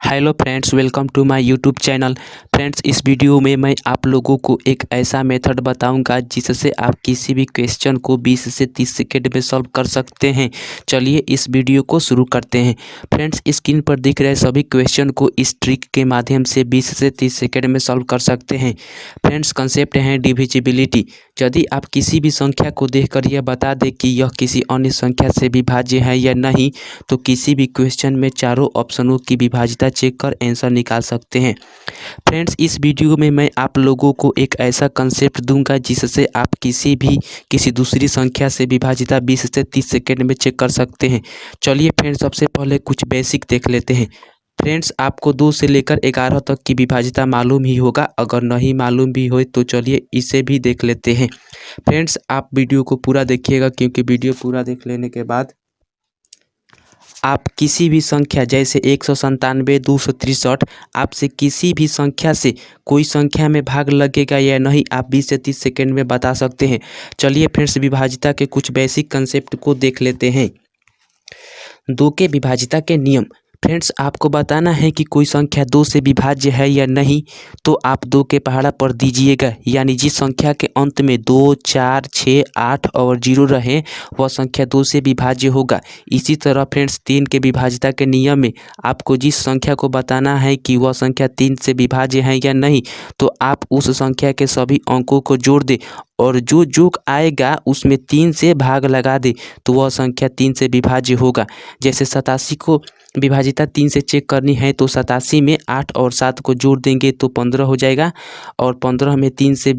Hello friends, welcome to my YouTube channel. Friends, इस video में मैं आप लोगों को एक ऐसा मेथड बताऊंगा जिससे आप किसी भी क्वेश्चन को 20 से 30 सेकेंड में सॉल्व कर सकते हैं। चलिए इस वीडियो को शुरू करते हैं। फ्रेंड्स, स्क्रीन पर दिख रहे सभी क्वेश्चन को इस ट्रिक के माध्यम से 20 से 30 सेकेंड में सॉल्व कर सकते हैं। फ्रेंड्स, कंसेप्ट है डिविजिबिलिटी। यदि आप किसी भी संख्या को देखकर यह बता दें कि यह किसी अन्य संख्या से विभाज्य है या नहीं, तो किसी भी क्वेश्चन में चारों ऑप्शनों की विभाज्यता चेक कर आंसर निकाल सकते हैं। फ्रेंड्स, इस वीडियो में मैं आप लोगों को एक ऐसा कंसेप्ट दूंगा जिससे आप किसी दूसरी संख्या से विभाज्यता 20 से 30 सेकेंड में चेक कर सकते हैं। चलिए फ्रेंड्स, सबसे पहले कुछ बेसिक देख लेते हैं। फ्रेंड्स, आपको 2 से लेकर 11 तक की विभाज्यता मालूम ही होगा। अगर नहीं मालूम भी हो तो चलिए इसे भी देख लेते हैं। फ्रेंड्स, आप वीडियो को पूरा देखिएगा, क्योंकि वीडियो पूरा देख लेने के बाद आप किसी भी संख्या जैसे 197, 263, आपसे किसी भी संख्या से कोई संख्या में भाग लगेगा या नहीं, आप 20 से 30 सेकेंड में बता सकते हैं। चलिए फ्रेंड्स, विभाज्यता के कुछ बेसिक कंसेप्ट को देख लेते हैं। 2 के विभाज्यता के नियम। फ्रेंड्स, आपको बताना है कि कोई संख्या 2 से विभाज्य है या नहीं, तो आप 2 के पहाड़ा पर दीजिएगा। यानी जिस संख्या के अंत में 2, 4, 6, 8 और 0 रहे, वह संख्या 2 से विभाज्य होगा। इसी तरह फ्रेंड्स, 3 के विभाज्यता के नियम में आपको जिस संख्या को बताना है कि वह संख्या 3 से विभाज्य है या नहीं, तो आप उस संख्या के सभी अंकों को जोड़ दें और जो जोक आएगा उसमें 3 से भाग लगा दे, तो वह संख्या 3 से विभाज्य होगा। जैसे 87 को विभाज्यता 3 से चेक करनी है, तो 87 में 8 और 7 को जोड़ देंगे तो 15 हो जाएगा, और 15 में 3 से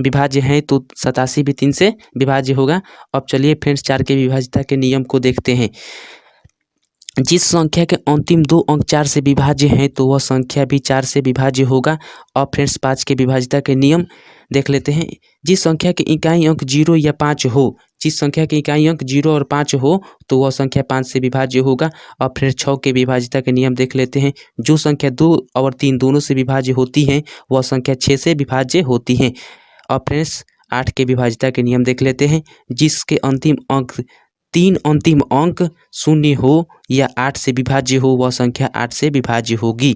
विभाज्य है तो 87 भी 3 से विभाज्य होगा। अब चलिए फ्रेंड्स, 4 के विभाज्यता के नियम को देखते हैं। जिस संख्या के अंतिम 2 अंक 4 से विभाज्य हैं, तो वह संख्या भी 4 से विभाज्य होगा। और फ्रेंड्स, 5 के विभाज्यता के नियम देख लेते हैं। जिस संख्या के इकाई अंक 0 या 5 हो, जिस संख्या के इकाई अंक 0 और 5 हो, तो वह संख्या 5 से विभाज्य होगा। और फिर 6 के विभाज्यता के नियम देख लेते हैं। जो संख्या 2 और 3 दोनों से विभाज्य होती हैं, वह संख्या 6 से विभाज्य होती हैं। और फ्रेंड्स, 8 के विभाज्यता के नियम देख लेते हैं। जिसके तीन अंतिम अंक 0 हो या 8 से विभाज्य हो, वह संख्या 8 से विभाज्य होगी।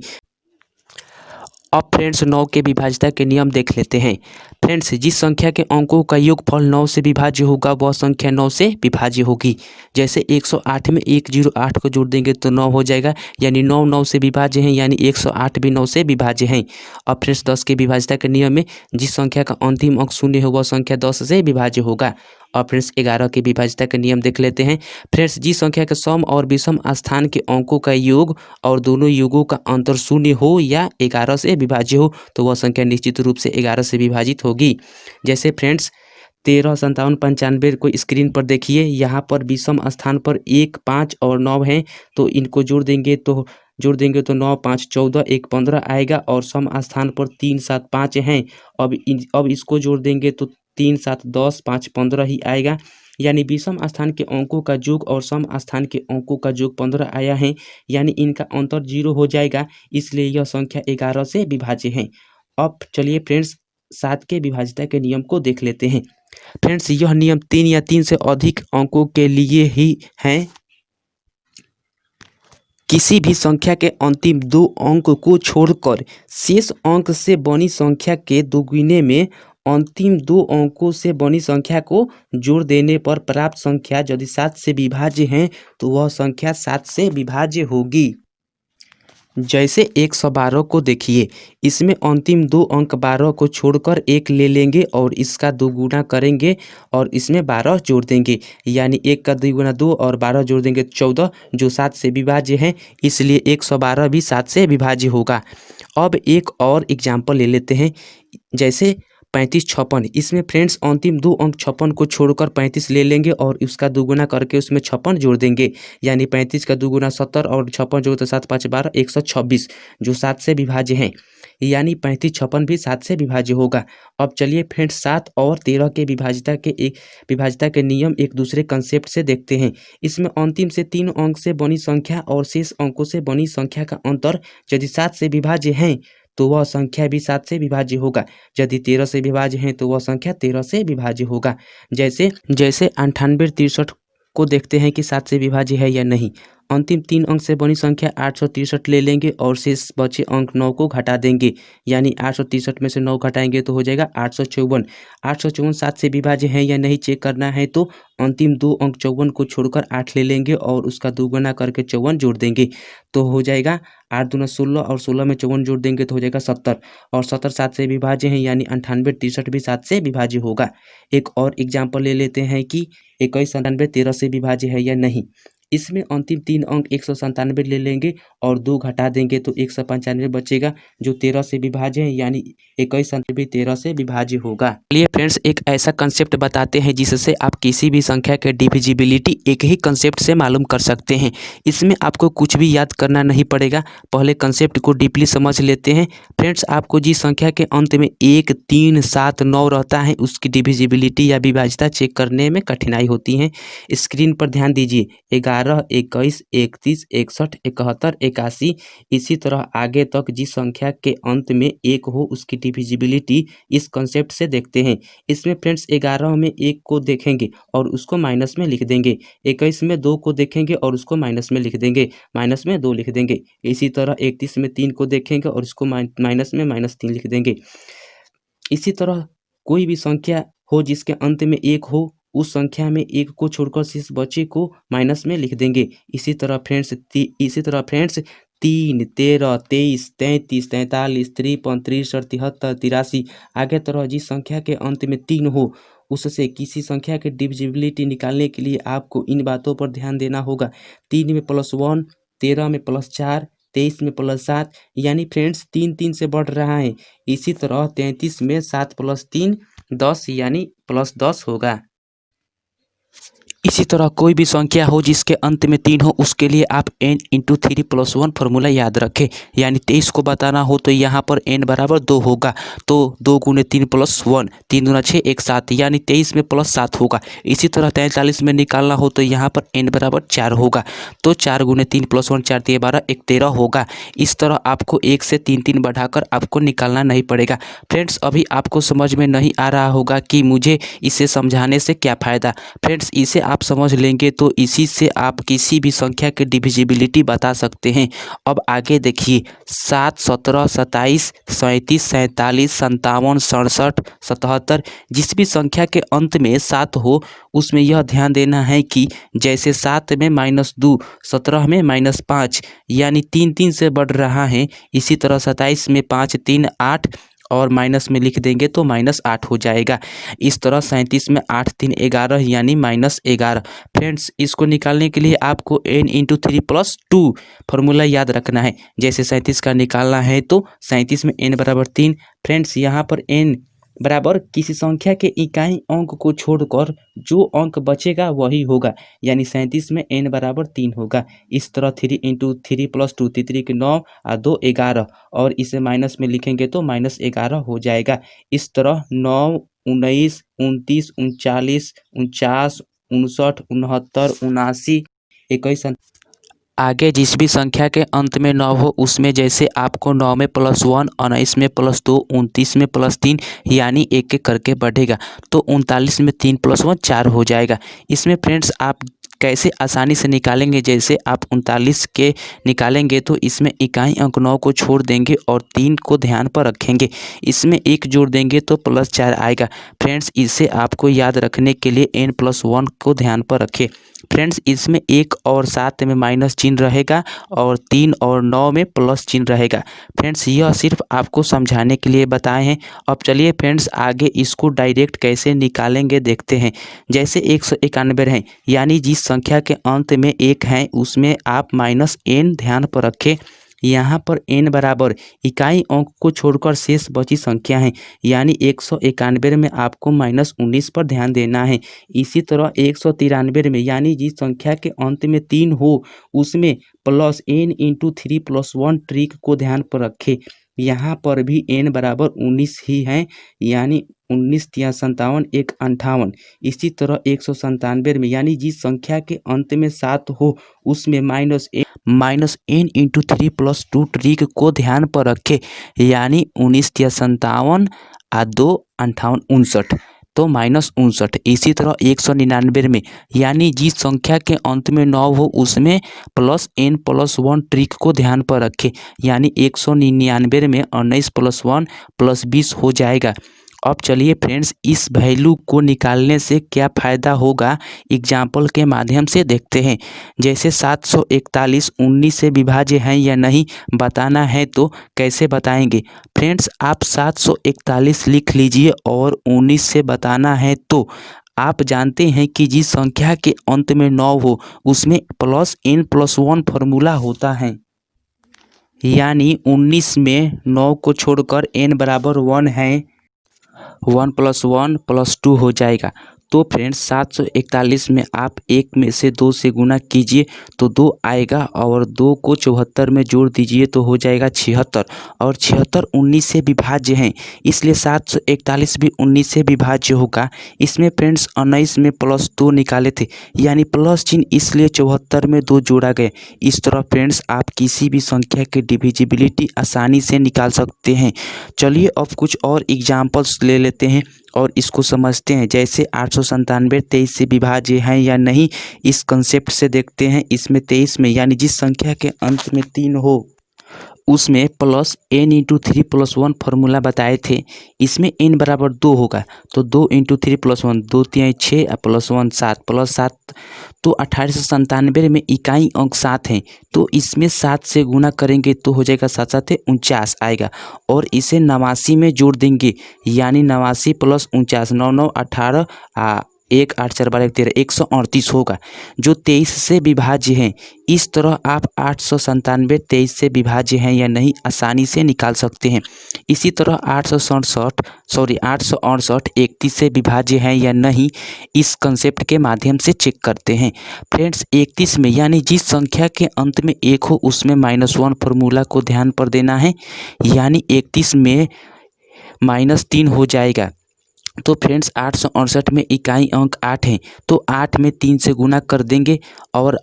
अब फ्रेंड्स, 9 के विभाज्यता के नियम देख लेते हैं। फ्रेंड्स, जिस संख्या के अंकों का योगफल 9 से विभाज्य होगा, वह संख्या 9 से विभाज्य होगी। जैसे 108 में 108 को जोड़ देंगे तो 9 हो जाएगा, यानी 9 9 से विभाज्य हैं, यानी 108 भी 9 से विभाज्य हैं। अब फ्रेंड्स, 10 के विभाज्यता के नियम में जिस संख्या का अंतिम अंक 0 हो, वह संख्या 10 से विभाज्य होगा। और फ्रेंड्स, 11 के विभाज्यता के नियम देख लेते हैं। फ्रेंड्स, जिस संख्या के सम और विषम स्थान के अंकों का योग और दोनों योगों का अंतर 0 हो या 11 से विभाज्य हो, तो वह संख्या निश्चित रूप से 11 से विभाजित होगी। जैसे फ्रेंड्स, 13, 57, 95 को स्क्रीन पर देखिए। यहाँ पर विषम स्थान पर 1, 5 और 9 हैं, तो इनको जोड़ देंगे तो 9, 5, 14, 1, 15 आएगा। और सम स्थान पर 3, 7, 5 हैं। अब इसको जोड़ देंगे तो 3, 7, 10, 5, 15 ही आएगा। यानी विषम स्थान के अंकों का योग और सम स्थान के अंकों का योग 15 आया है, यानी इनका अंतर 0 हो जाएगा, इसलिए यह संख्या 11 से विभाज्य है। अब चलिए फ्रेंड्स, 7 के विभाज्यता के नियम को देख लेते हैं। फ्रेंड्स, यह नियम 3 या 3 से अधिक अंकों के लिए ही है। किसी भी संख्या के अंतिम 2 अंक को छोड़कर शेष अंक से बनी संख्या के दोगुने में अंतिम 2 अंकों से बनी संख्या को जोड़ देने पर प्राप्त संख्या यदि 7 से विभाज्य है, तो वह संख्या 7 से विभाज्य होगी। जैसे 112 को देखिए। इसमें अंतिम 2 अंक 12 को छोड़कर 1 ले लेंगे और इसका 2 गुना करेंगे और इसमें 12 जोड़ देंगे, यानी 1 का 2 गुना 2 और 12 जोड़ देंगे 14, जो 7 से विभाज्य है, इसलिए 112 भी 7 से विभाज्य होगा। अब एक और एग्जाम्पल ले लेते हैं। जैसे 35, 56। इसमें फ्रेंड्स, अंतिम 2 अंक 56 को छोड़कर 35 ले लेंगे और उसका 2 गुना करके उसमें 56 जोड़ देंगे, यानी 35 का 2 गुना 70 और 56 जोड़ तो 7, 5, 12, 126, जो 7 से विभाज्य हैं, यानी 35, 56 भी 7 से विभाज्य होगा। अब चलिए फ्रेंड्स, 7 और 13 के विभाज्यता के नियम एक दूसरे कंसेप्ट से देखते हैं। इसमें अंतिम से 3 अंक से बनी संख्या और शेष अंकों से बनी संख्या का अंतर यदि 7 से विभाज्य है, तो वह संख्या भी 7 से विभाज्य होगा। यदि 13 से विभाज्य है, तो वह संख्या 13 से विभाज्य होगा। जैसे 98, 63 को देखते हैं कि 7 से विभाज्य है या नहीं। अंतिम 3 अंक से बनी संख्या 863 ले लेंगे और शेष बचे अंक 9 को घटा देंगे, यानी 863 में से 9 घटाएंगे तो हो जाएगा 854। 854 7 से विभाज्य है या नहीं चेक करना है तो अंतिम 2 अंक 54 को छोड़कर 8 ले लेंगे और उसका दुगुना करके 54 जोड़ देंगे तो हो जाएगा 8 दूना 16 और 16 में 54 जोड़ देंगे तो हो जाएगा 70 और 70 7 से विभाज्य है, यानी 98 63 भी 7 से विभाज्य होगा। एक और एग्जाम्पल ले लेते हैं कि 21 97 13 से विभाज्य है या नहीं। इसमें अंतिम 3 अंक 197 ले लेंगे और 2 घटा देंगे तो 195 बचेगा जो 13 से विभाज्य है, यानी 21 97 13 से विभाज्य होगा। चलिए फ्रेंड्स, एक ऐसा कंसेप्ट बताते हैं जिससे आप किसी भी संख्या के डिविजिबिलिटी एक ही कंसेप्ट से मालूम कर सकते हैं। इसमें आपको कुछ भी याद करना नहीं पड़ेगा, पहले कंसेप्ट को डीपली समझ लेते हैं। फ्रेंड्स, आपको जिस संख्या के अंत में 1 3 7 9 रहता है उसकी डिविजिबिलिटी या विभाज्यता चेक करने में कठिनाई होती है। स्क्रीन पर ध्यान दीजिए, 11 21 31 61 71 81, इसी तरह आगे तक जिस संख्या के अंत में 1 हो उसकी डिविजिबिलिटी इस कंसेप्ट से देखते हैं। इसमें फ्रेंड्स 11 में 1 को देखेंगे और उसको माइनस में लिख देंगे, 21 में 2 को देखेंगे और उसको माइनस में लिख देंगे, माइनस में 2 लिख देंगे। इसी तरह 31 में 3 को देखेंगे और उसको माइनस में -3 लिख देंगे। इसी तरह कोई भी संख्या हो जिसके अंत में 1 हो उस संख्या में 1 को छोड़कर शेष बचे को माइनस में लिख देंगे। इसी तरह फ्रेंड्स 3 13 23 33 43 53 63 73 83, आगे तरह जिस संख्या के अंत में 3 हो उससे किसी संख्या की डिविजिबिलिटी निकालने के लिए आपको इन बातों पर ध्यान देना होगा। 3 में +1, 13 में +4, 23 में +7, यानी फ्रेंड्स 3 3 से बढ़ रहा है। इसी तरह 33 में 7 + 3 10, यानी +10 होगा। इसी तरह कोई भी संख्या हो जिसके अंत में 3 हो उसके लिए आप n × 3 + 1 फार्मूला याद रखें, यानी 23 को बताना हो तो यहाँ पर n बराबर 2 होगा तो 2 × 3 + 1, 3 दूना 6 1 7, यानी 23 में +7 होगा। इसी तरह 43 में निकालना हो तो यहाँ पर n बराबर 4 होगा तो 4 × 3 + 1 4 3 12 1 13 होगा। इस तरह आपको 1 से 3 3 बढ़ाकर आपको निकालना नहीं पड़ेगा। फ्रेंड्स, अभी आपको समझ में नहीं आ रहा होगा कि मुझे इसे समझाने से क्या फ़ायदा। फ्रेंड्स, इसे आप समझ लेंगे तो इसी से आप किसी भी संख्या की डिविजिबिलिटी बता सकते हैं। अब आगे देखिए, 7 17 27 37 47 57 67 77, जिस भी संख्या के अंत में 7 हो उसमें यह ध्यान देना है कि जैसे 7 में -2, 17 में -5, यानी 3 3 से बढ़ रहा है। इसी तरह 27 में 5 3 8 और माइनस में लिख देंगे तो -8 हो जाएगा। इस तरह 37 में 8 3 11, यानी -11। फ्रेंड्स, इसको निकालने के लिए आपको n × 3 + 2 फार्मूला याद रखना है। जैसे 37 का निकालना है तो 37 में n बराबर 3। फ्रेंड्स, यहाँ पर n बराबर किसी संख्या के इकाई अंक को छोड़कर जो अंक बचेगा वही होगा, यानी 37 में n बराबर 3 होगा। इस तरह 3 × 3 + 2 3 के 9 और 2 11, और इसे माइनस में लिखेंगे तो -11 हो जाएगा। इस तरह 9 19 29 39 49 59 69 79 21। आगे जिस भी संख्या के अंत में 9 हो उसमें जैसे आपको 9 में +1, 19 में +2, 29 में +3, यानी एक एक करके बढ़ेगा तो 39 में 3 + 1 4 हो जाएगा। इसमें फ्रेंड्स आप कैसे आसानी से निकालेंगे, जैसे आप 39 के निकालेंगे तो इसमें इकाई अंक 9 को छोड़ देंगे और 3 को ध्यान पर रखेंगे, इसमें 1 जोड़ देंगे तो +4 आएगा। फ्रेंड्स, इसे आपको याद रखने के लिए n + 1 को ध्यान पर रखें। फ्रेंड्स, इसमें 1 और 7 में माइनस चिन्ह रहेगा और 3 और 9 में प्लस चिन्ह रहेगा। फ्रेंड्स, यह सिर्फ आपको समझाने के लिए बताए हैं। अब चलिए फ्रेंड्स, आगे इसको डायरेक्ट कैसे निकालेंगे देखते हैं। जैसे 191 है, यानी जिस संख्या के अंत में 1 है उसमें आप -n ध्यान पर रखें। यहाँ पर n बराबर इकाई अंक को छोड़कर शेष बची संख्या है, यानी 191 में आपको -19 पर ध्यान देना है। इसी तरह 193 में, यानी जिस संख्या के अंत में 3 हो उसमें +n × 3 + 1 ट्रिक को ध्यान पर रखें। यहाँ पर भी n बराबर 19 ही है, यानी 19 × 57 1 58। इसी तरह 197 में, यानी जिस संख्या के अंत में 7 हो उसमें -n × 3 + 2 ट्रिक को ध्यान पर रखें, यानी 19 × 57 और 2 58 59। तो -59। इसी तरह 199 में यानी जिस संख्या के अंत में 9 हो उसमें +n+1 ट्रिक को ध्यान पर रखें, यानी 199 में 19 + 1 + 20 हो जाएगा। अब चलिए फ्रेंड्स इस वैल्यू को निकालने से क्या फ़ायदा होगा एग्जाम्पल के माध्यम से देखते हैं। जैसे 741 19 से विभाज्य है या नहीं बताना है तो कैसे बताएंगे। फ्रेंड्स आप 741 लिख लीजिए और 19 से बताना है तो आप जानते हैं कि जिस संख्या के अंत में 9 हो उसमें +n+1 फार्मूला होता है, यानी 19 में 9 को छोड़कर n बराबर 1 है, 1 + 1 + 2 हो जाएगा। तो फ्रेंड्स 741 में आप 1 में से 2 से गुना कीजिए तो 2 आएगा और 2 को 74 में जोड़ दीजिए तो हो जाएगा 76 और 76 19 से विभाज्य हैं, इसलिए 741 भी 19 से विभाज्य होगा। इसमें फ्रेंड्स 19 में +2 निकाले थे यानी प्लस चिन्ह, इसलिए 74 में 2 जोड़ा गया। इस तरह फ्रेंड्स आप किसी भी संख्या की डिविजिबिलिटी आसानी से निकाल सकते हैं। चलिए अब कुछ और एग्जाम्पल्स ले लेते हैं और इसको समझते हैं। जैसे 897 23 से विभाज्य है या नहीं, इस कंसेप्ट से देखते हैं। इसमें 23 में यानी जिस संख्या के अंत में 3 हो उसमें +n × 3 + 1 फार्मूला बताए थे। इसमें n बराबर 2 होगा तो 2 × 3 + 1 2 3 6 +1 7 +7 तो 1897 में इकाई अंक 7 हैं तो इसमें 7 से गुना करेंगे तो हो जाएगा 7 7 49 आएगा और इसे 89 में जोड़ देंगे यानी 89 + 49 9 9 18 1 8 4 12 13 138 होगा जो 23 से विभाज्य है। इस तरह आप 897 23 से विभाज्य हैं या नहीं आसानी से निकाल सकते हैं। इसी तरह 868 31 से विभाज्य है या नहीं, इस कंसेप्ट के माध्यम से चेक करते हैं। फ्रेंड्स 31 में यानी जिस संख्या के अंत में 1 हो उसमें -1 फार्मूला को ध्यान पर देना है, यानी 31 में -3 हो जाएगा। तो फ्रेंड्स 868 में इकाई अंक 8 है तो 8 में 3 से गुना कर देंगे और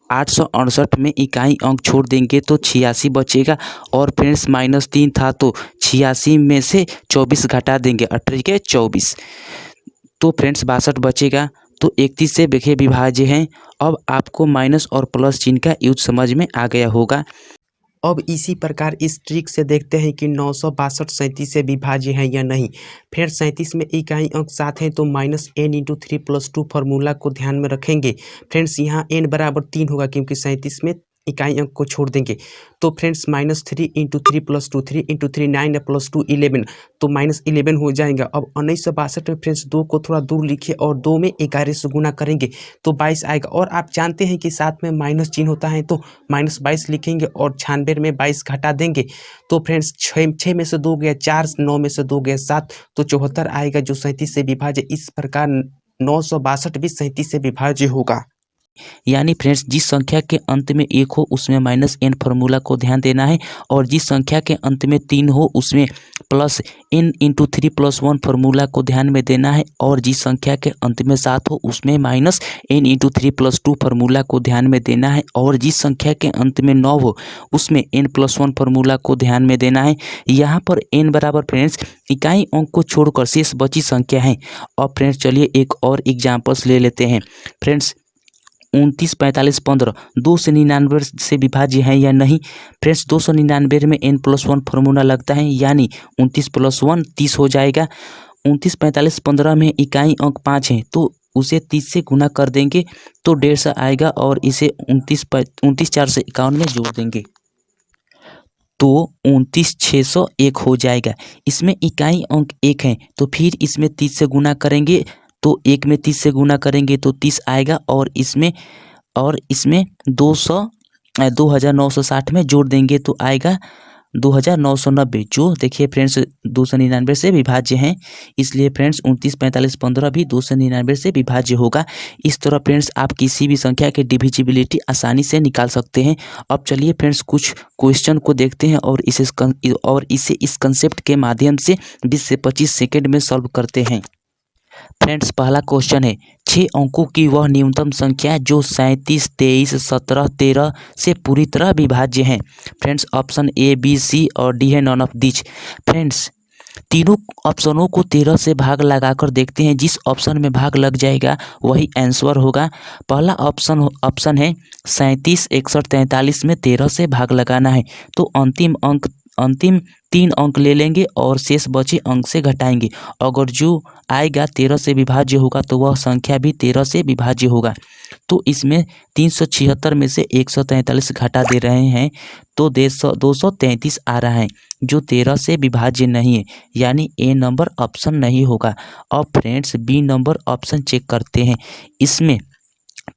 868 में इकाई अंक छोड़ देंगे तो 86 बचेगा और फ्रेंड्स -3 था तो 86 में से 24 घटा देंगे 18 के 24 तो फ्रेंड्स 62 बचेगा। तो 31 से देखिए विभाज्य हैं। अब आपको माइनस और प्लस चिन्ह का यूज समझ में आ गया होगा। अब इसी प्रकार इस ट्रिक से देखते हैं कि 962 37 से विभाज्य है या नहीं। फिर 37 में इकाई अंक 7 है तो -n × 3 + 2 फार्मूला को ध्यान में रखेंगे। फ्रेंड्स यहाँ n बराबर 3 होगा क्योंकि 37 में इकाई अंक को छोड़ देंगे तो फ्रेंड्स -3 × 3 + 2 3 × 3 9 + 2 11 तो -11 हो जाएगा। अब 1962 में फ्रेंड्स 2 को थोड़ा दूर लिखिए और 2 में 11 से गुना करेंगे तो 22 आएगा और आप जानते हैं कि साथ में माइनस चिन्ह होता है तो -22 लिखेंगे और 96 में 22 घटा देंगे तो फ्रेंड्स 6 में से 2 गया 4, 9 में से 2 गया 7 तो 74 आएगा जो 37 से विभाज्य। इस प्रकार 962 भी 37 से विभाज्य होगा। यानी फ्रेंड्स जिस संख्या के अंत में 1 हो उसमें -n फार्मूला को ध्यान देना है और जिस संख्या के अंत में 3 हो उसमें +n × 3 + 1 फार्मूला को ध्यान में देना है और जिस संख्या के अंत में 7 हो उसमें -n × 3 + 2 फार्मूला को ध्यान में देना है और जिस संख्या के अंत में 9 हो उसमें n+1 फार्मूला को ध्यान में देना है। यहाँ पर n बराबर फ्रेंड्स इकाई अंक को छोड़कर शेष बची संख्या है। अब फ्रेंड्स चलिए एक और एग्जाम्पल्स ले लेते हैं। फ्रेंड्स 29 45 15 299 से विभाज्य है या नहीं। फ्रेंड्स 299 में n+1 फार्मूला लगता है यानी 29 + 1 30 हो जाएगा। 29 45 15 में इकाई अंक 5 है तो उसे 30 से गुना कर देंगे तो 150 आएगा और इसे 29 4 से 51 में जोड़ देंगे तो 29 601 हो जाएगा। इसमें इकाई अंक 1 है तो फिर इसमें 30 से गुना करेंगे तो 1 में 30 से गुना करेंगे तो 30 आएगा और इसमें 2960 में जोड़ देंगे तो आएगा 2990 जो देखिए फ्रेंड्स 299 से विभाज्य हैं। इसलिए फ्रेंड्स 29 45 15 भी 299 से विभाज्य होगा। इस तरह फ्रेंड्स आप किसी भी संख्या के डिविजिबिलिटी आसानी से निकाल सकते हैं। अब चलिए फ्रेंड्स कुछ क्वेश्चन को देखते हैं और इसे इस कंसेप्ट के माध्यम से 20 से 25 सेकेंड में सॉल्व करते हैं। फ्रेंड्स पहला क्वेश्चन है 6 अंकों की वह न्यूनतम संख्या जो 37 23 17 13 से पूरी तरह विभाज्य है। Friends option A B C और D है नॉन ऑफ दिस। फ्रेंड्स तीनों ऑप्शनों को 13 से भाग लगाकर देखते हैं, जिस ऑप्शन में भाग लग जाएगा वही आंसर होगा। पहला ऑप्शन है 37, 61, 43 में 13 से भाग लगाना है। तो अंतिम 3 अंक ले लेंगे और शेष बचे अंक से घटाएंगे। अगर जो आएगा 13 से विभाज्य होगा तो वह संख्या भी 13 से विभाज्य होगा। तो इसमें 376 में से 143 घटा दे रहे हैं तो 233 आ रहा है, जो 13 से विभाज्य नहीं है, यानी ए नंबर ऑप्शन नहीं होगा। अब friends B number option check करते हैं। इसमें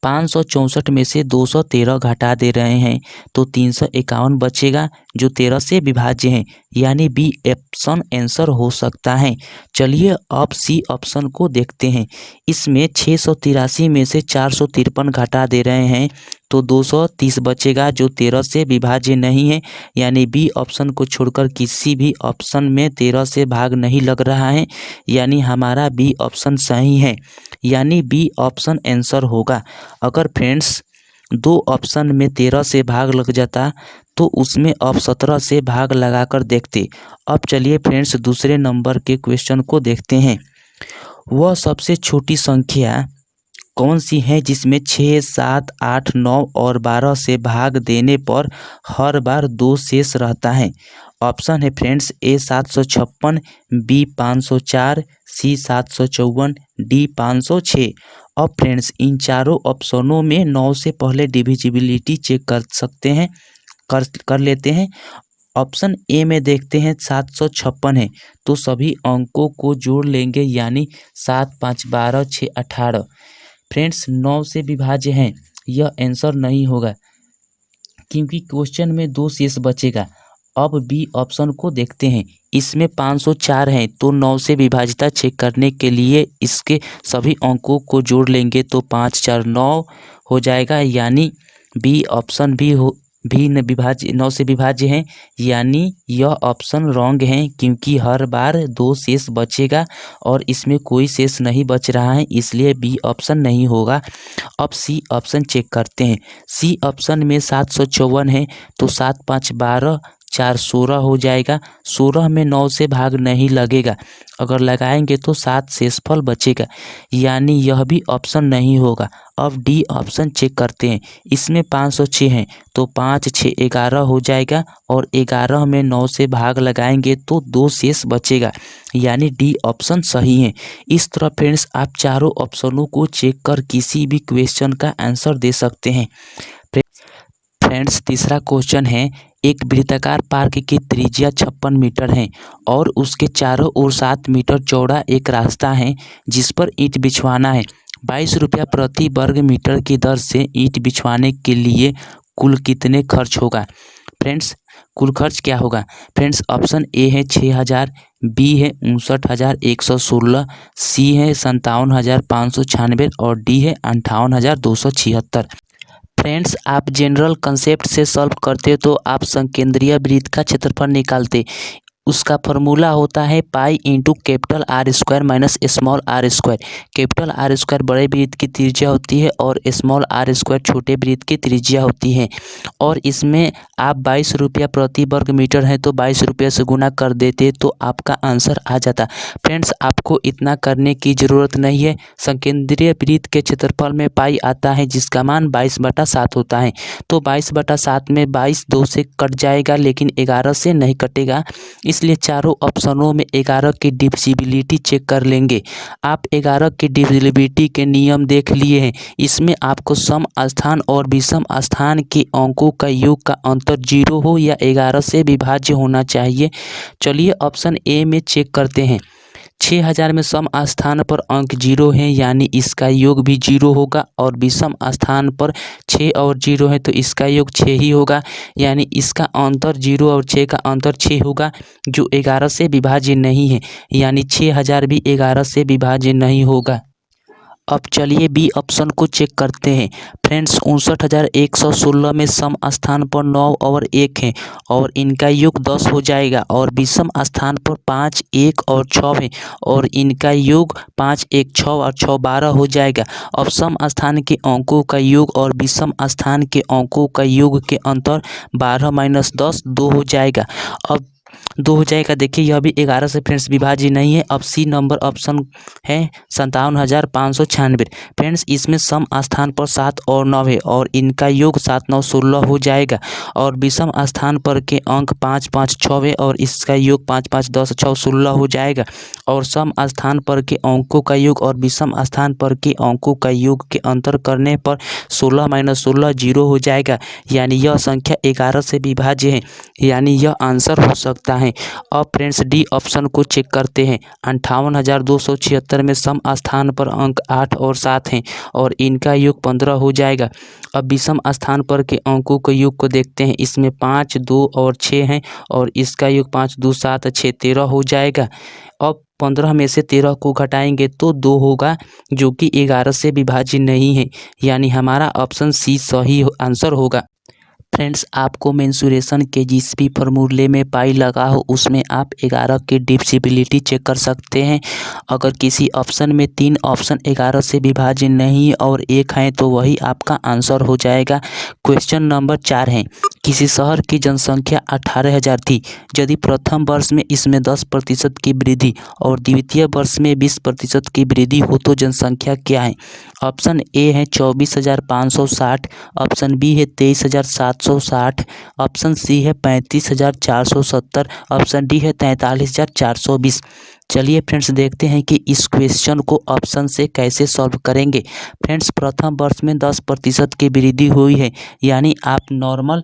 564 में से 213 घटा दे रहे हैं तो 351 बचेगा, जो 13 से विभाज्य है, यानी बी ऑप्शन आंसर हो सकता है। चलिए अब सी ऑप्शन को देखते हैं। इसमें 683 में से 453 घटा दे रहे हैं तो 230 बचेगा, जो 13 से विभाज्य नहीं है, यानी बी ऑप्शन को छोड़कर किसी भी ऑप्शन में 13 से भाग नहीं लग रहा है, यानी हमारा बी ऑप्शन सही है, यानी बी ऑप्शन आंसर होगा। अगर फ्रेंड्स 2 ऑप्शन में 13 से भाग लग जाता तो उसमें अब 17 से भाग लगाकर देखते। अब चलिए फ्रेंड्स दूसरे नंबर के क्वेश्चन को देखते हैं। वह सबसे छोटी संख्या कौन सी है जिसमें 6, 7, 8, 9 और 12 से भाग देने पर हर बार 2 शेष रहता है? ऑप्शन है फ्रेंड्स ए 756, बी 504, सी 754, डी 506। अब फ्रेंड्स इन चारों ऑप्शनों में 9 से पहले डिविजिबिलिटी चेक कर सकते हैं, कर लेते हैं। ऑप्शन ए में देखते हैं 756 है, तो सभी अंकों को जोड़ लेंगे, यानी 7, 5, 12, 6, 18। फ्रेंड्स 9 से विभाज्य हैं, यह आंसर नहीं होगा क्योंकि क्वेश्चन में 2 शेष बचेगा। अब बी ऑप्शन को देखते हैं। इसमें 504 है, तो 9 से विभाज्यता चेक करने के लिए इसके सभी अंकों को जोड़ लेंगे तो 5, 4, 9 हो जाएगा, यानी बी ऑप्शन भी 9 से विभाज्य है, यानी यह ऑप्शन रॉन्ग है क्योंकि हर बार 2 शेष बचेगा और इसमें कोई शेष नहीं बच रहा है, इसलिए बी ऑप्शन नहीं होगा। अब सी ऑप्शन चेक करते हैं। सी ऑप्शन में 754 है, तो 7, 5, 12, 4, 16 हो जाएगा। 16 में 9 से भाग नहीं लगेगा, अगर लगाएंगे तो 7 शेषफल बचेगा, यानी यह भी ऑप्शन नहीं होगा। अब डी ऑप्शन चेक करते हैं। इसमें 506 हैं, तो 5, 6, 11 हो जाएगा और 11 में 9 से भाग लगाएंगे तो 2 शेष बचेगा, यानी डी ऑप्शन सही है। इस तरह फ्रेंड्स आप चारों ऑप्शनों को चेक कर किसी भी क्वेश्चन का आंसर दे सकते हैं। फ्रेंड्स तीसरा क्वेश्चन है, एक वृत्ताकार पार्क की त्रिज्या 56 मीटर है और उसके चारों ओर 7 मीटर चौड़ा एक रास्ता है जिस पर ईंट बिछवाना है। 22 रुपया प्रति वर्ग मीटर की दर से ईंट बिछवाने के लिए कुल कितने खर्च होगा? फ्रेंड्स कुल खर्च क्या होगा? फ्रेंड्स ऑप्शन ए है 6000, बी है 59,116, सी है 57,596 और डी है 58,276। फ्रेंड्स आप जनरल कंसेप्ट से सॉल्व करते तो आप संकेंद्रीय वृत्त का क्षेत्रफल निकालते। उसका फॉर्मूला होता है pi into capital R square minus small R square. Capital R square बड़े वृत्त की त्रिज्या होती है और स्मॉल आर स्क्वायर छोटे वृत्त की त्रिज्या होती है। और इसमें आप 22 रुपया प्रति वर्ग मीटर है तो 22 रुपये से गुना कर देते तो आपका आंसर आ जाता। फ्रेंड्स आपको इतना करने की ज़रूरत नहीं है। संकेंद्रीय वृत्त के क्षेत्रफल में पाई आता है जिसका मान 22/7 होता है। तो 22/7 में 22 2 से कट जाएगा लेकिन 11 से नहीं कटेगा, इसलिए चारों ऑप्शनों में 11 की डिविजिबिलिटी चेक कर लेंगे। आप 11 की डिविजिबिलिटी के नियम देख लिए हैं। इसमें आपको सम स्थान और विषम स्थान के अंकों का योग का अंतर 0 हो या 11 से विभाज्य होना चाहिए। चलिए ऑप्शन ए में चेक करते हैं। 6000 में सम स्थान पर अंक 0 है, यानी इसका योग भी 0 होगा और विषम स्थान पर 6 और 0 है तो इसका योग 6 ही होगा, यानी इसका अंतर 0 और 6 का अंतर 6 होगा जो 11 से विभाज्य नहीं है, यानी 6000 भी 11 से विभाज्य नहीं होगा। अब चलिए बी ऑप्शन को चेक करते हैं। फ्रेंड्स 59,116 में सम स्थान पर 9 और 1 है और इनका योग 10 हो जाएगा और विषम स्थान पर 5, 1 और 6 है और इनका योग 5, 1, 6 और 6 12 हो जाएगा। अब सम स्थान के अंकों का योग और विषम स्थान के अंकों का योग के अंतर 12 - 10 2 हो जाएगा। अब 2 हो जाएगा। देखिए यह भी 11 से फ्रेंड्स विभाज्य नहीं है। अब सी नंबर ऑप्शन है 57,596। फ्रेंड्स इसमें सम स्थान पर 7 और 9 है और इनका योग 7 9 16 हो जाएगा। और विषम स्थान पर के अंक 5 5 6 है और इसका योग 5 5 10 6 16 हो जाएगा। और सम स्थान पर के अंकों का योग और विषम स्थान पर के अंकों का योग के अंतर करने पर 16 - 16 0 हो जाएगा। यानी यह संख्या 11 से विभाज्य है, यानी यह आंसर हो सकता है। अब फ्रेंड्स डी ऑप्शन को चेक करते हैं। 58,276 में सम स्थान पर अंक 8 और 7 हैं और इनका योग 15 हो जाएगा। अब विषम स्थान पर के अंकों के योग को देखते हैं। इसमें 5 2 और 6 हैं और इसका योग 5 2 7 6 13 हो जाएगा। अब 15 में से 13 को घटाएंगे तो 2 होगा, जो कि 11 से विभाज्य नहीं है। यानी हमारा ऑप्शन सी सही आंसर होगा। फ्रेंड्स आपको मेंसुरेशन के जिस भी फॉर्मूले में पाई लगा हो उसमें आप 11 की डिविजिबिलिटी चेक कर सकते हैं। अगर किसी ऑप्शन में 3 ऑप्शन 11 से विभाज्य नहीं और 1 है तो वही आपका आंसर हो जाएगा। क्वेश्चन नंबर 4 है, किसी शहर की जनसंख्या 18,000 थी। यदि प्रथम वर्ष में इसमें 10% की वृद्धि और द्वितीय वर्ष में 20% की वृद्धि हो तो जनसंख्या क्या है? ऑप्शन ए है 24,560, ऑप्शन बी है 23,760, ऑप्शन सी है 35,470, ऑप्शन डी है 43,420। चलिए फ्रेंड्स देखते हैं कि इस क्वेश्चन को ऑप्शन से कैसे सॉल्व करेंगे। फ्रेंड्स प्रथम वर्ष में 10% की वृद्धि हुई है, यानी आप नॉर्मल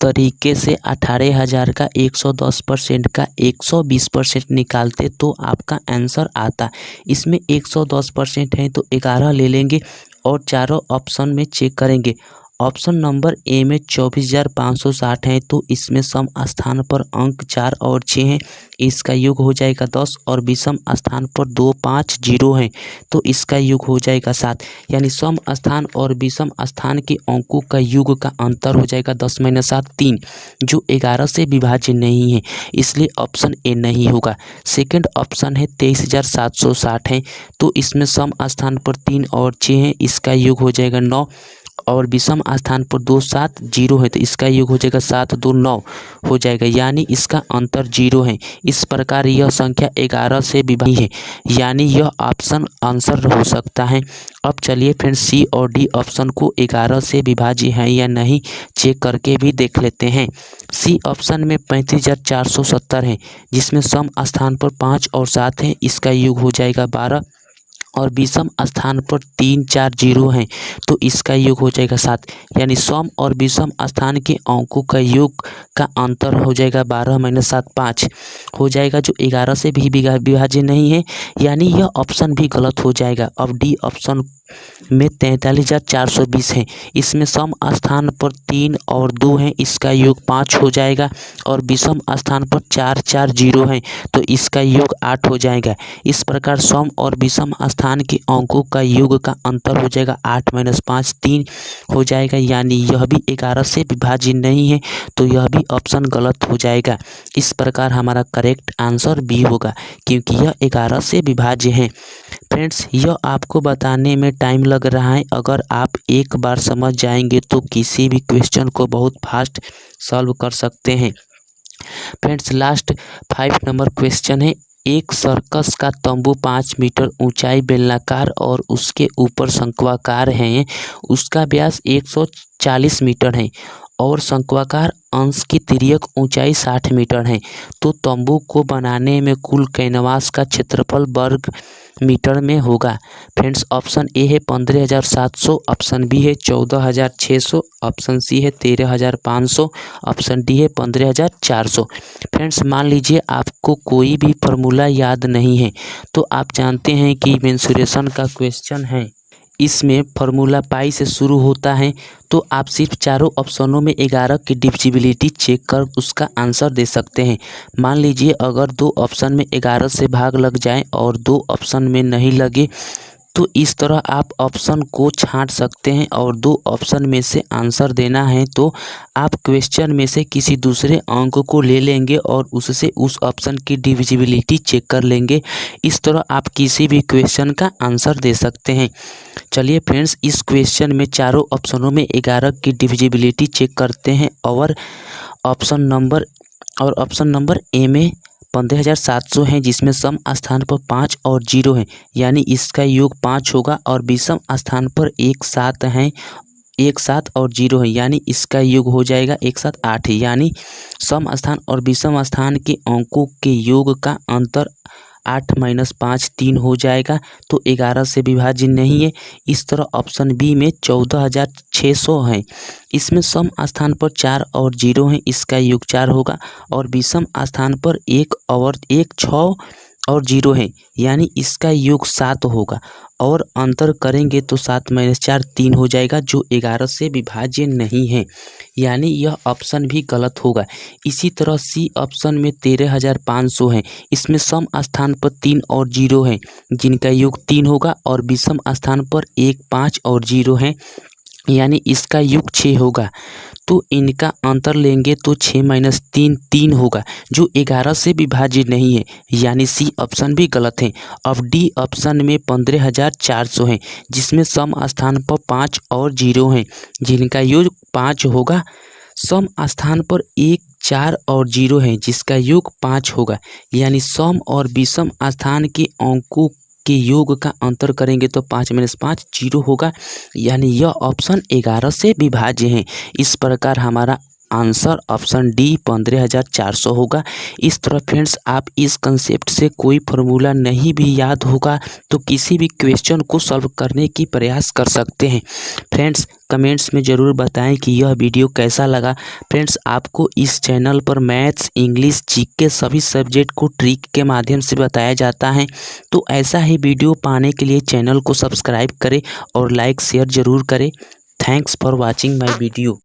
तरीके से 18,000 का 110% का 120% निकालते तो आपका आंसर आता। इसमें 110% है तो 11 ले लेंगे और चारों ऑप्शन में चेक करेंगे। ऑप्शन नंबर ए में 24,560 है तो इसमें सम स्थान पर अंक 4 और 6 हैं, इसका योग हो जाएगा 10 और विषम स्थान पर 2 5 0 है तो इसका योग हो जाएगा 7। यानी सम स्थान और विषम स्थान के अंकों का योग का अंतर हो जाएगा 10 - 7 3, जो 11 से विभाज्य नहीं है, इसलिए ऑप्शन ए नहीं होगा। सेकंड ऑप्शन है 23,760 है तो इसमें सम स्थान पर 3 और 6 है, इसका योग हो जाएगा 9 और विषम स्थान पर 2 7 0 है तो इसका योग हो जाएगा 7 2 9 हो जाएगा, यानी इसका अंतर 0 है। इस प्रकार यह संख्या 11 से विभाज्य है, यानी यह ऑप्शन आंसर हो सकता है। अब चलिए फ्रेंड्स सी और डी ऑप्शन को 11 से विभाज्य है या नहीं चेक करके भी देख लेते हैं। सी ऑप्शन में 35,470 है जिसमें सम स्थान पर 5 और 7 है, इसका योग हो जाएगा 12 और विषम स्थान पर 3 4 0 हैं तो इसका योग हो जाएगा 7। यानी सम और विषम स्थान के अंकों का योग का अंतर हो जाएगा 12 - 7 5 हो जाएगा, जो 11 से भी विभाज्य नहीं है, यानी यह ऑप्शन भी गलत हो जाएगा। अब डी ऑप्शन में 43,420 है, इसमें सम स्थान पर 3 और 2 हैं, इसका योग 5 हो जाएगा और विषम स्थान पर 4 4 0 हैं तो इसका योग 8 हो जाएगा। इस प्रकार सम और विषम स्थान के अंकों का योग का अंतर हो जाएगा 8 - 5 3 हो जाएगा, यानी यह भी 11 से विभाज्य नहीं है तो यह भी ऑप्शन गलत हो जाएगा। इस प्रकार हमारा करेक्ट आंसर बी होगा क्योंकि यह 11 से विभाज्य है। फ्रेंड्स यह आपको बताने में टाइम लग रहा है, अगर आप एक बार समझ जाएंगे तो किसी भी क्वेश्चन को बहुत फास्ट सॉल्व कर सकते हैं। फ्रेंड्स लास्ट 5 नंबर क्वेश्चन है, एक सर्कस का तंबू 5 मीटर ऊंचाई बेलनाकार और उसके ऊपर शंक्वाकार है, उसका व्यास 140 मीटर है और शंक्वाकार अंश की तिर्यक ऊंचाई 60 मीटर है, तो तंबू को बनाने में कुल कैनवास का क्षेत्रफल वर्ग मीटर में होगा। फ्रेंड्स ऑप्शन ए है 15,700, ऑप्शन बी है 14,600, ऑप्शन सी है 13,500, ऑप्शन डी है 15,400। फ्रेंड्स मान लीजिए आपको कोई भी फार्मूला याद नहीं है तो आप जानते हैं कि मेंसुरेशन का क्वेश्चन है, इसमें फार्मूला पाई से शुरू होता है, तो आप सिर्फ चारों ऑप्शनों में 11 की डिविजिबिलिटी चेक कर उसका आंसर दे सकते हैं। मान लीजिए अगर 2 ऑप्शन में 11 से भाग लग जाए और 2 ऑप्शन में नहीं लगे तो इस तरह आप ऑप्शन को छांट सकते हैं और 2 ऑप्शन में से आंसर देना है तो आप क्वेश्चन में से किसी दूसरे अंक को ले लेंगे और उससे उस ऑप्शन की डिविजिबिलिटी चेक कर लेंगे। इस तरह आप किसी भी क्वेश्चन का आंसर दे सकते हैं। चलिए फ्रेंड्स इस क्वेश्चन में चारों ऑप्शनों में 11 की डिविजिबिलिटी चेक करते हैं और ऑप्शन नंबर और ऑप्शन नंबर ए में 15,700 है, जिसमें सम स्थान पर 5 और 0 है, यानी इसका योग 5 होगा। और विषम स्थान पर 1 7 है, 1 7 और 0 है, यानी इसका योग हो जाएगा 1 7 8 है, यानी सम स्थान और विषम स्थान के अंकों के योग का अंतर 8 - 5 3 हो जाएगा, तो 11 से विभाज्य नहीं है। इस तरह ऑप्शन बी में 14,600 है, इसमें सम स्थान पर 4 और 0 है, इसका योग 4 होगा। और विषम स्थान पर 1 और 1 6 और 0 है, यानी इसका योग 7 होगा। और अंतर करेंगे तो 7 - 4 3 हो जाएगा, जो 11 से विभाज्य नहीं है, यानी यह ऑप्शन भी गलत होगा। इसी तरह सी ऑप्शन में 13,500 है, इसमें सम स्थान पर 3 और 0 है, जिनका योग 3 होगा। और विषम स्थान पर 1 5 और 0 है, यानी इसका योग 6 होगा। तो इनका अंतर लेंगे तो 6 - 3 3 होगा, जो 11 से विभाज्य नहीं है, यानी सी ऑप्शन भी गलत है। अब डी ऑप्शन में 15,400 है, जिसमें सम स्थान पर 5 और 0 है, जिनका योग 5 होगा। सम स्थान पर 1 4 और 0 है, जिसका योग 5 होगा, यानी सम और विषम स्थान के अंकों के योग का अंतर करेंगे तो 5 - 5 0 होगा, यानी यह ऑप्शन 11 से विभाज्य है। इस प्रकार हमारा आंसर ऑप्शन डी 15,400 होगा। इस तरह फ्रेंड्स, आप इस कंसेप्ट से कोई फार्मूला नहीं भी याद होगा तो किसी भी क्वेश्चन को सॉल्व करने की प्रयास कर सकते हैं। फ्रेंड्स, कमेंट्स में ज़रूर बताएं कि यह वीडियो कैसा लगा। फ्रेंड्स, आपको इस चैनल पर मैथ्स, इंग्लिश, जीके सभी सब्जेक्ट को ट्रिक के माध्यम से बताया जाता है, तो ऐसा ही वीडियो पाने के लिए चैनल को सब्सक्राइब करें और लाइक शेयर ज़रूर करें। Thanks for watching my video.